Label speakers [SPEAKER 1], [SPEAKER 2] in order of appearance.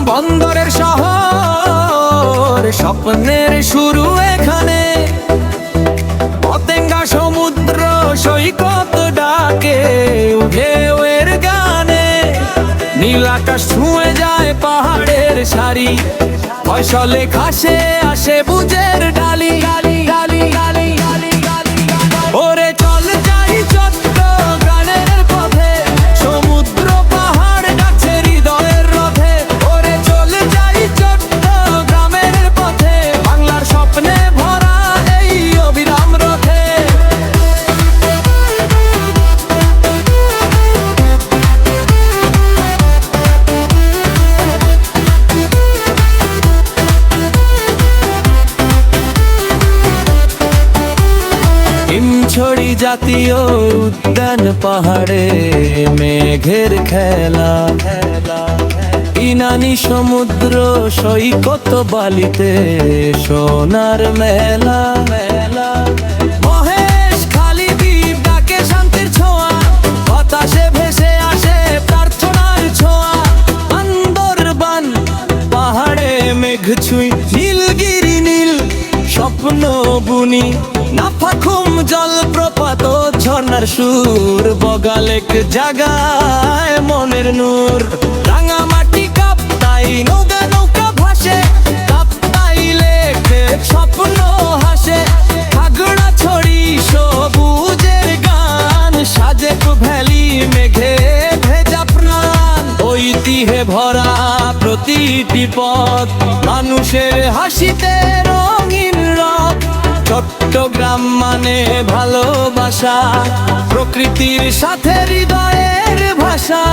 [SPEAKER 1] বন্দরের শহর, স্বপ্নের শুরু এখানে। পতেঙ্গা সমুদ্র সৈকত ডাকে ঢেউয়ের গানে। নীল আকাশ ছুঁয়ে যায় পাহাড়ের সারি, ফসলে ঘাসে আসে বুঝের ডালি। ওরে চল যাই চট্টগ্রামের পথে, সমুদ্র পাহাড় ডাকছে হৃদয়ের রথে। ওরে চল যাই চট্টগ্রামের পথে, বাংলার স্বপ্নে ভরা এই অবিরাম রথে। হিমছড়ি জাতীয় উদ্যান পাহাড়ে মেঘের খেলা। ইনানি সমুদ্র সৈকত বালিতে সোনার মেলা। মহেশ খালি দ্বীপ ডাকে শান্তির ছোঁয়া, বাতাসে ভেসে আসে প্রার্থনার ছোঁয়া। বান্দরবান পাহাড়ে মেঘ ছুঁই, নীলগিরি নীল স্বপ্ন বুনি। নাফাখুম জলপ্রপাত ঝর্ণার সুর, বগালেক জাগায় মনের নূর। রাঙামাটি কাপ্তাই নৌকা নৌকা ভাসে, কাপ্তাই লেকে স্বপ্ন হাসে। খাগড়াছড়ি সবুজের গান, সাজেক ভ্যালি মেঘে ভেজা প্রাণ। ঐতিহ্যে ভরা প্রতিটি পথ, মানুষের হাসিতে রঙিন রথ। চট্টগ্রাম মানে ভালোবাসা, প্রকৃতির সাথে হৃদয়ের ভাষা।